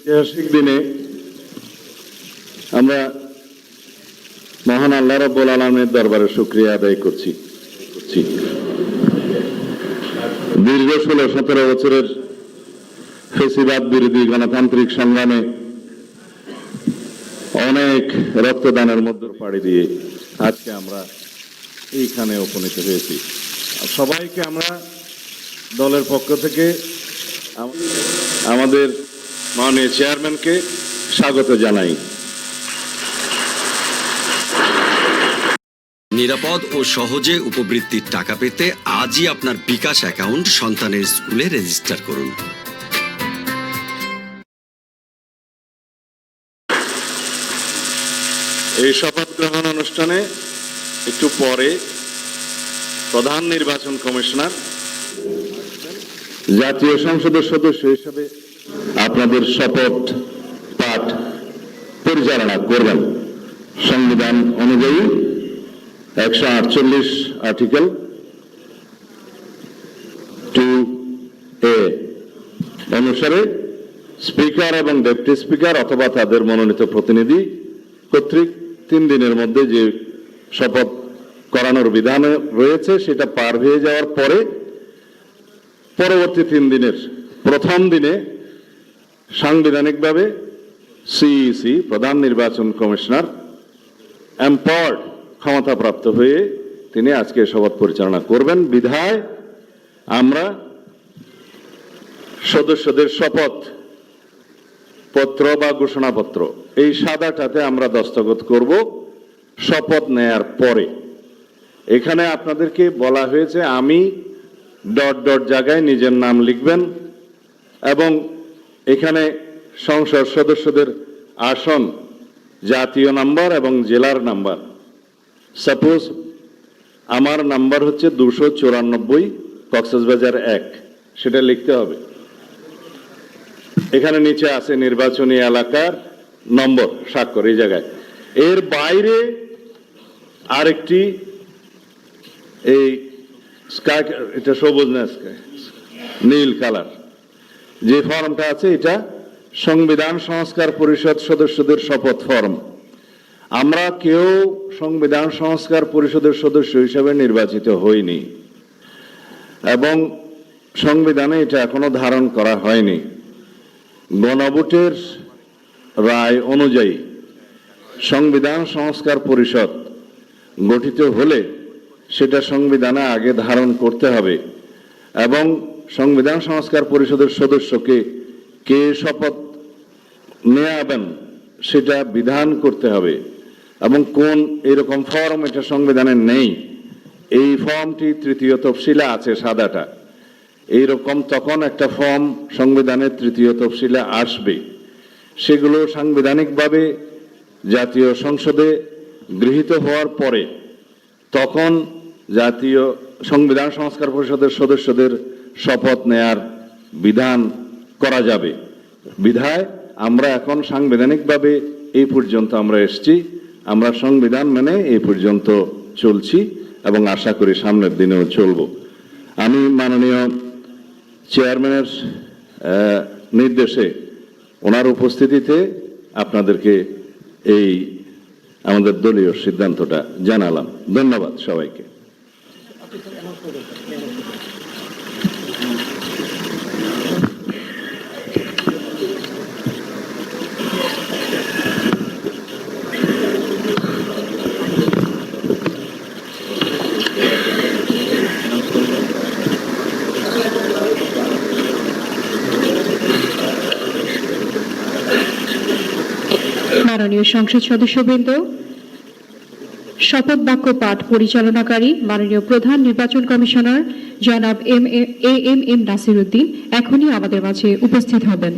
ঐতিহাসিক দিনে আমরা মহান আল্লাহ রাব্বুল আলামিনের দরবারে শুকরিয়া আদায় করছি। দীর্ঘ 16-17 বছরের ফেসিবাদ বিরোধী গণতান্ত্রিক সংগ্রামে অনেক রক্তদানের মধ্যে পাড়ি দিয়ে আজকে আমরা এইখানে উপনীত হয়েছি। সবাইকে আমরা দলের পক্ষ থেকে আমাদের মাননীয় চেয়ারম্যানকে স্বাগত জানাই। নিরাপদ ও সহজে উপবৃত্তির টাকা পেতে আজই আপনার বিকাশ অ্যাকাউন্ট সন্তানের স্কুলে রেজিস্টার করুন। এই শপথ গ্রহণ অনুষ্ঠানে একটু পরে প্রধান নির্বাচন কমিশনার জাতীয় সংসদের সদস্য হিসেবে আপনাদের শপথ পাঠ পরিচালনা করবেন। সংবিধান অনুযায়ী 148 আর্টিকেল 2A অনুসারে স্পিকার এবং ডেপুটি স্পিকার অথবা তাদের মনোনীত প্রতিনিধি কর্তৃক 3 দিনের মধ্যে যে শপথ করানোর বিধান রয়েছে সেটা পার হয়ে যাওয়ার পরে পরবর্তী 3 দিনের প্রথম দিনে সাংবিধানিকভাবে সিইসি প্রধান নির্বাচন কমিশনার এম্পাওয়ার্ড ক্ষমতাপ্রাপ্ত হয়ে তিনি আজকে শপথ পরিচালনা করবেন। বিধায় আমরা সদস্যদের শপথ পত্র বা ঘোষণাপত্র এই সাদাটাতে আমরা দস্তখত করব শপথ নেয়ার পরে। এখানে আপনাদেরকে বলা হয়েছে আমি ... জায়গায় নিজের নাম লিখবেন এবং এখানে সংসদ সদস্যদের আসন জাতীয় নাম্বার এবং জেলার নাম্বার। সাপোজ আমার নাম্বার হচ্ছে 294 কক্সবাজার 1, সেটা লিখতে হবে। এখানে নিচে আছে নির্বাচনী এলাকার নম্বর স্বাক্ষর এই জায়গায়। এর বাইরে আরেকটি এই স্কাই, এটা সবুজ না স্কাই, নীল কালার যে ফর্মটা আছে এটা সংবিধান সংস্কার পরিষদ সদস্যদের শপথ ফর্ম। আমরা কেউ সংবিধান সংস্কার পরিষদের সদস্য হিসেবে নির্বাচিত হইনি এবং সংবিধানে এটা এখনো ধারণ করা হয়নি। গণভোটের রায় অনুযায়ী সংবিধান সংস্কার পরিষদ গঠিত হলে সেটা সংবিধানে আগে ধারণ করতে হবে এবং সংবিধান সংস্কার পরিষদের সদস্যকে কে শপথ নেওয়াবেন সেটা বিধান করতে হবে এবং কোন এরকম ফর্ম এটা সংবিধানে নেই। এই ফর্মটি 3য় তফসিলে আছে সাদাটা। এইরকম তখন একটা ফর্ম সংবিধানের 3য় তফসিলে আসবে। সেগুলো সাংবিধানিকভাবে জাতীয় সংসদে গৃহীত হওয়ার পরে তখন জাতীয় সংবিধান সংস্কার পরিষদের সদস্যদের শপথ নেয়ার বিধান করা যাবে। বিধায় আমরা এখন সাংবিধানিকভাবে এই পর্যন্ত আমরা এসেছি, আমরা সংবিধান মেনে এই পর্যন্ত চলছি এবং আশা করি সামনের দিনেও চলব। আমি মাননীয় চেয়ারম্যানের নির্দেশে ওনার উপস্থিতিতে আপনাদেরকে এই আমাদের দলীয় সিদ্ধান্তটা জানালাম। ধন্যবাদ সবাইকে। মাননীয় সংসদ সদস্যবৃন্দ, শপথ বাক্য পাঠ পরিচালনাকারী মাননীয় প্রধান নির্বাচন কমিশনার জনাব এম নাসির উদ্দিন এখনই আমাদের মাঝে উপস্থিত হবেন।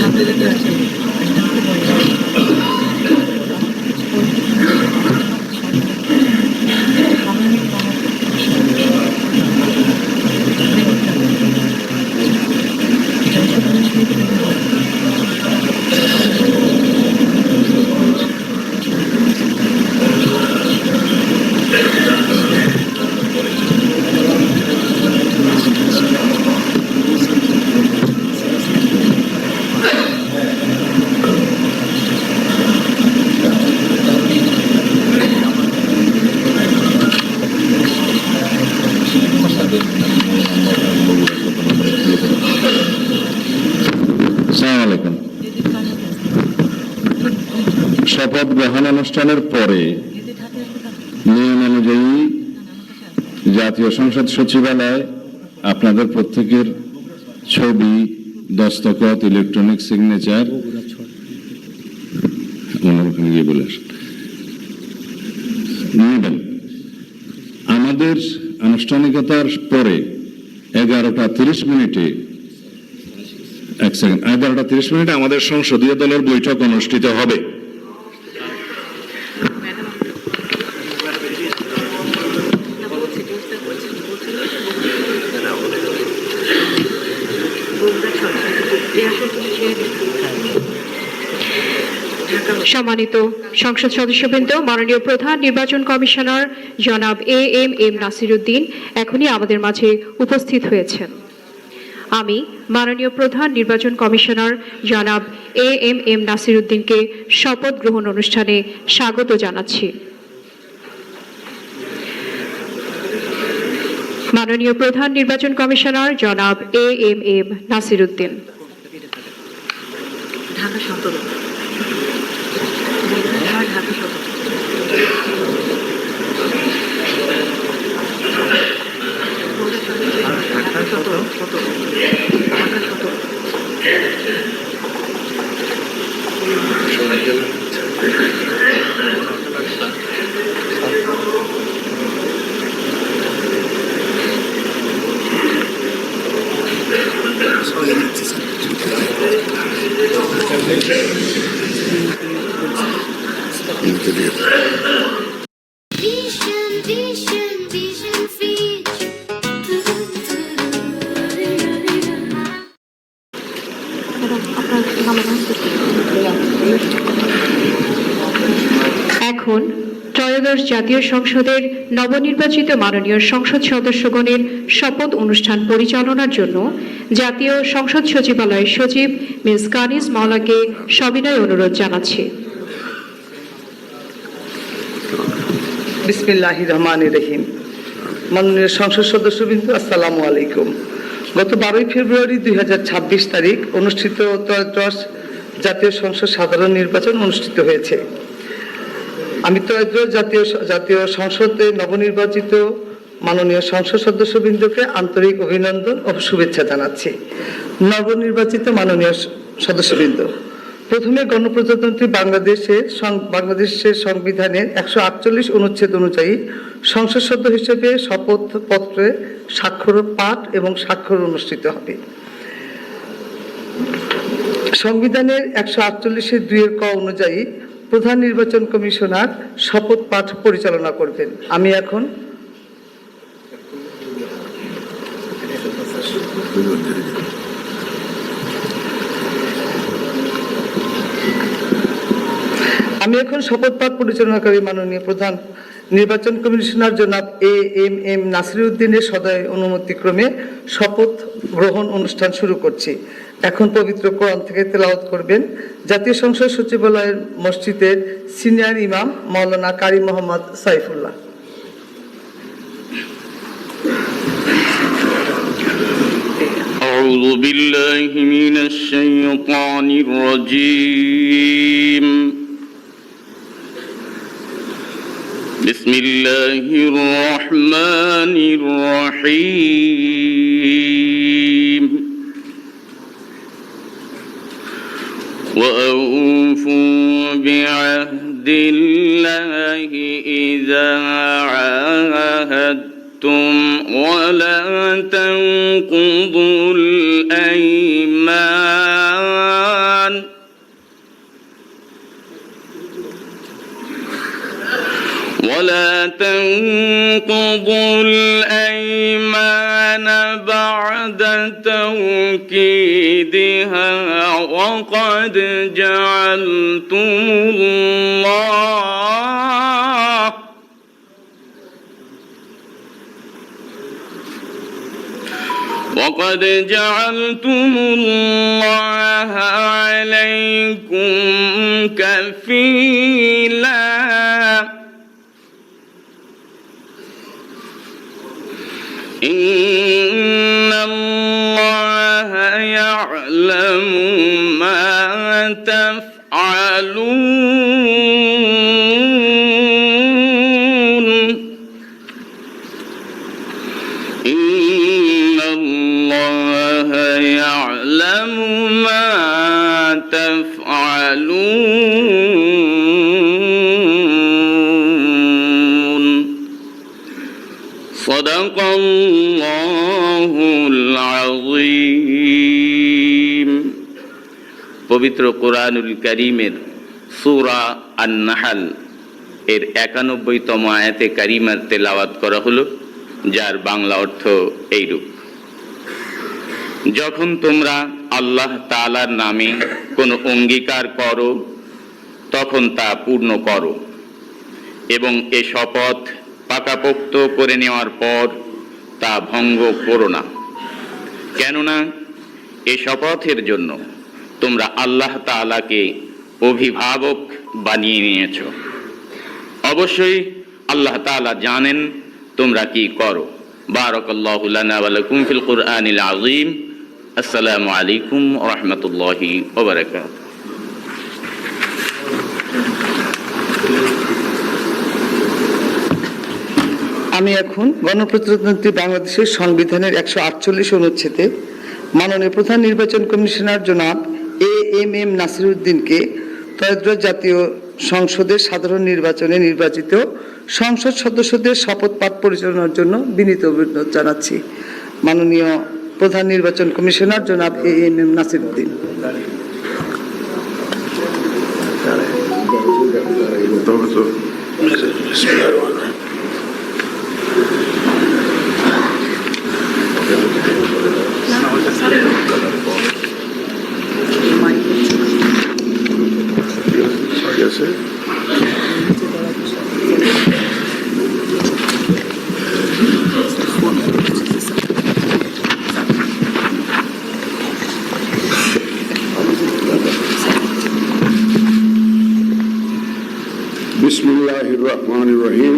আসসালামু আলাইকুম। শপথ গ্রহণ অনুষ্ঠানের পরে নিয়ম অনুযায়ী জাতীয় সংসদ সচিবালয় আপনাদের প্রত্যেকের ছবি, দস্তখত, ইলেকট্রনিক সিগনেচার নেবেন। আমাদের আনুষ্ঠানিকতার পরে 11:30 আমাদের সংসদীয় দলের বৈঠক অনুষ্ঠিত হবে। সম্মানিত সংসদ সদস্যবৃন্দ, মাননীয় প্রধান নির্বাচন কমিশনার জনাব AM নাসির উদ্দিন এখনই আমাদের মাঝে উপস্থিত হয়েছেন। আমি মাননীয় প্রধান নির্বাচন কমিশনার জনাব AM নাসির উদ্দিনকে শপথ গ্রহণ অনুষ্ঠানে স্বাগত জানাচ্ছি। মাননীয় প্রধান নির্বাচন কমিশনার জনাব AM Nasir Uddin. Dhaka 17 Vision Fridge. এখন ত্রয়োদশ জাতীয় সংসদের নবনির্বাচিত মাননীয় সংসদ সদস্যগণের শপথ অনুষ্ঠান পরিচালনার জন্য জাতীয় সংসদ সচিবালয়ের সচিব মিস কানিজ মাওলাকে সবিনয় অনুরোধ জানাচ্ছি। বিসমিল্লাহির রহমানির রহিম। মাননীয় সংসদ সদস্যবৃন্দ, আসসালামু আলাইকুম। গত 12 ফেব্রুয়ারি 2026 তারিখ অনুষ্ঠিত ত্রয়োদশ জাতীয় সংসদ সাধারণ নির্বাচন অনুষ্ঠিত হয়েছে। আমি ত্রয়োদশ জাতীয় সংসদে নবনির্বাচিত মাননীয় সংসদ সদস্যবৃন্দকে আন্তরিক অভিনন্দন ও শুভেচ্ছা জানাচ্ছি। নবনির্বাচিত মাননীয় সদস্যবৃন্দ, প্রথমে গণপ্রজাতন্ত্রী বাংলাদেশের সংবিধানের 148 অনুচ্ছেদ অনুযায়ী সংসদ সদস্য হিসেবে শপথপত্রে স্বাক্ষর পাঠ এবং স্বাক্ষর অনুষ্ঠিত হবে। সংবিধানের 148(2) ক অনুযায়ী প্রধান নির্বাচন কমিশনার শপথ পাঠ পরিচালনা করবেন। আমি এখন শপথ পাঠ পরিচালনাকারী মাননীয় প্রধান নির্বাচন কমিশনার জনাব AM নাসির উদ্দিনের সদয় অনুমতিক্রমে শপথ গ্রহণ অনুষ্ঠান শুরু করছি। এখন পবিত্র কোরআন থেকে তেলাওয়াত করবেন জাতীয় সংসদ সচিবালয়ের মসজিদের সিনিয়র ইমাম মাওলানা কারি মোহাম্মদ সাইফুল্লাহ। أعوذ بالله من الشيطان الرجيم. بسم الله الرحمن الرحيم. وأوفوا بعهد الله إذا عاهدتم ولا تنقضوا الأيمان تنقضوا الأيمان بعد توكيدها وقد جعلتم الله عليكم كفيلا إن الله يعلم ما تفعلون إن الله يعلم ما تفعلون صدق الله العظيم পবিত্র কোরআনুল কারীমের সূরা আন-নাহল এর 91তম আয়াতে কারিমার তেলাওয়াত করা হলো, যার বাংলা অর্থ এইরূপ: যখন তোমরা আল্লাহ তাআলার নামে কোনো অঙ্গীকার করো তখন তা পূর্ণ করো এবং এ শপথ পাকাপোক্ত করে নেওয়ার পর তা ভঙ্গ করো না, কেননা এ শপথের জন্য তোমরা আল্লাহ তাআলাকে অভিভাবক বানিয়ে নিয়েছ। অবশ্যই আল্লাহ তাআলা জানেন তোমরা কি করো। বারাকাল্লাহু লানা ওয়া লাকুম ফিল কুরআনিল আযীম। আসসালামু আলাইকুম ওয়া রাহমাতুল্লাহি ওয়া বারাকাতুহু। আমি এখন গণপ্রজাতন্ত্রী বাংলাদেশের সংবিধানের 148 অনুচ্ছেদে মাননীয় প্রধান নির্বাচন কমিশনার জনাব এএমএম নাসিরউদ্দিনকে ত্রয়োদশ জাতীয় সংসদের সাধারণ নির্বাচনে নির্বাচিত সংসদ সদস্যদের শপথ পাঠ পরিচালনার জন্য বিনীত অনুরোধ জানাচ্ছি। মাননীয় প্রধান নির্বাচন কমিশনার জনাব এএমএম নাসিরউদ্দিন। বিসমিল্লাহির রহমানির রহিম।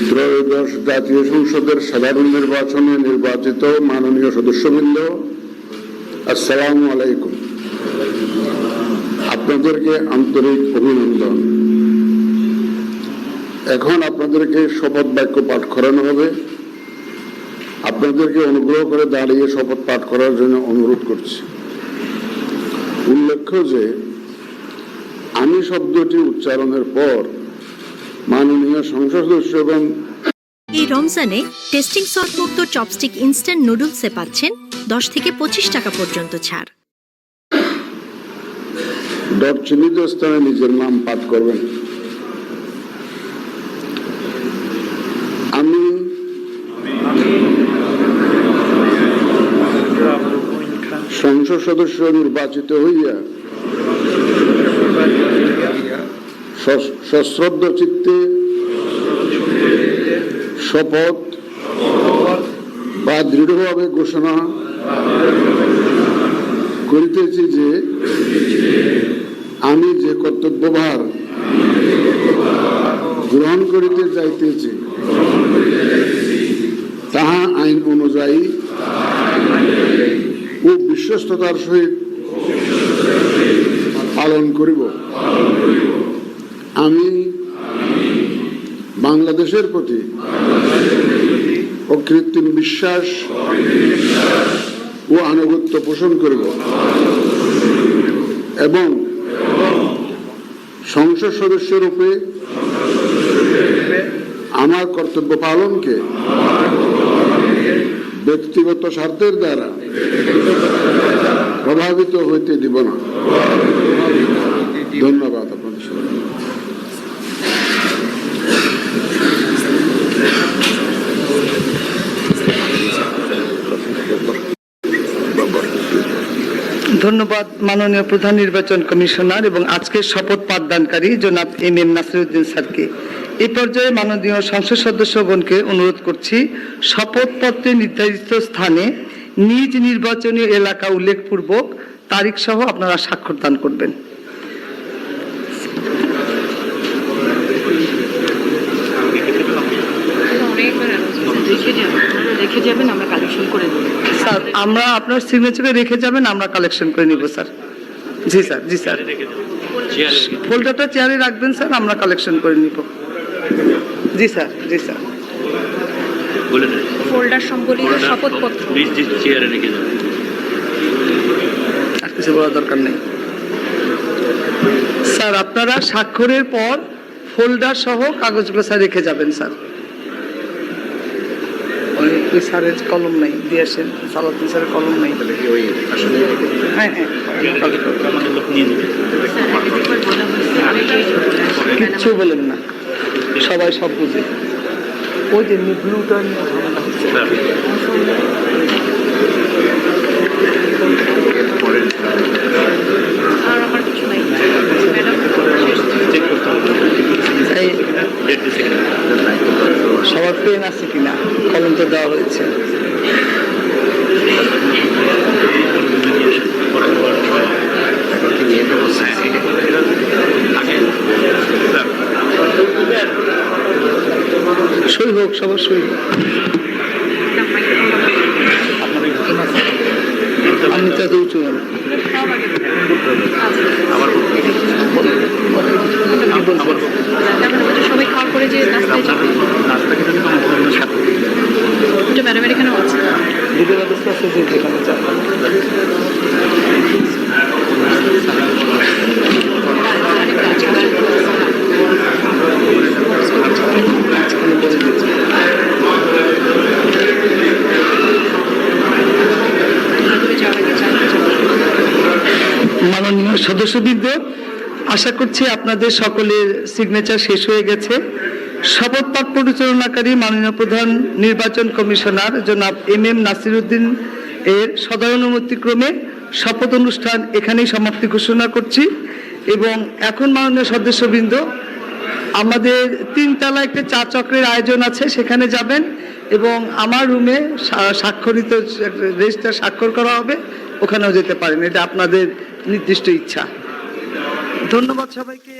ত্রয়োদশ জাতীয় সংসদের সাধারণ নির্বাচনে নির্বাচিত মাননীয় সদস্যবৃন্দ, আসসালামু আলাইকুম। আপনাদেরকে আন্তরিক অভিনন্দন। এখন আপনাদেরকে শপথ বাক্য পাঠ করানো হবে। আপনাদেরকে অনুগ্রহ করে দাঁড়িয়ে শপথ পাঠ করার জন্য অনুরোধ করছি। উল্লেখ্য যে আমি শব্দটি উচ্চারণের পর মাননীয় সংসদ সদস্যগণ এই রমজানে টেস্টিং সল্ট মুক্ত চপস্টিক ইনস্ট্যান্ট নুডলসে পাচ্ছেন 10 থেকে 25 টাকা পর্যন্ত ছাড়। চিহ্নিত স্থানে নিজের নাম পাঠ করবেন। আমি সংসদ সদস্য নির্বাচিত হইয়া সশ্রদ্ধ চিত্তে শপথ বা দৃঢ়ভাবে ঘোষণা করিতেছি যে আমি যে কর্তব্যভার গ্রহণ করিতে যাইতেছি তাহা আইন অনুযায়ী ও বিশ্বস্ততার সহিত পালন করিব। আমি বাংলাদেশের প্রতি অকৃত্রিম বিশ্বাস ও আনুগত্য পোষণ করিব এবং সংসদ সদস্য রূপে আমার কর্তব্য পালনকে ব্যক্তিগত স্বার্থের দ্বারা প্রভাবিত হইতে দিব না। ধন্যবাদ আপনাদের সবাই। ধন্যবাদ মাননীয় প্রধান নির্বাচন কমিশনার এবং আজকের শপথ পাঠদানকারী জনাব এম নাসিরউদ্দিন স্যারকে। এই পর্যায়ে মাননীয় সংসদ সদস্যগণকে অনুরোধ করছি শপথপত্রে নির্ধারিত স্থানে নিজ নির্বাচনী এলাকা উল্লেখপূর্বক তারিখ সহ আপনারা স্বাক্ষর দান করবেন। রেখে যাবেন, আমরা কালেকশন করে দেবো। স্যার আমরা আপনার সিগনেচারে রেখে যাবেন, আমরা কালেকশন করে নিব স্যার। জি স্যার, জি স্যার, ফোল্ডারটা চেয়ারে রাখবেন স্যার, আমরা কালেকশন করে নিব। জি স্যার, জি স্যার। ফোল্ডার সম্বলিত শপথপত্র চেয়ারে রেখে যাবেন। আর কিছু বলার দরকার নেই স্যার। আপনারা স্বাক্ষরের পর ফোল্ডার সহ কাগজগুলো স্যার রেখে যাবেন স্যার। ওই স্যারের কলম নেই, দিয়ে আসেন। সালাউদ্দিন স্যারের কলম নেই। হ্যাঁ হ্যাঁ, কিচ্ছু বলেন না, সবাই সব বুঝে। ওই যে ব্লুটা নিয়ে ঝামেলা হচ্ছে। আর আমার কিছু নাই এই সবার পেন আছে কিনা? কলম তো দেওয়া হয়েছে। সই হোক, সবার সই হোক। আমি তো এত উঁচু না। সবাই খাওয়ার পরে যে নাস্তায় যাবে, ওটা ম্যাডামের এখানেও আছে। দুটো ব্যবস্থা আছে যে যেখানে যাবে। মাননীয় সদস্যবৃন্দ, আশা করছি আপনাদের সকলের সিগনেচার শেষ হয়ে গেছে। শপথ পাঠ পরিচালনাকারী মাননীয় প্রধান নির্বাচন কমিশনার জনাব এম নাসিরউদ্দিন এর সাধারণ অনুমতিক্রমে শপথ অনুষ্ঠান এখানেই সমাপ্তি ঘোষণা করছি। এবং এখন মাননীয় সদস্যবৃন্দ, আমাদের 3 তলা একটা চা চক্রের আয়োজন আছে, সেখানে যাবেন এবং আমার রুমে স্বাক্ষরিত রেজিস্টার স্বাক্ষর করা হবে, ওখানেও যেতে পারেন। এটা আপনাদের নির্দিষ্ট ইচ্ছা। ধন্যবাদ সবাইকে।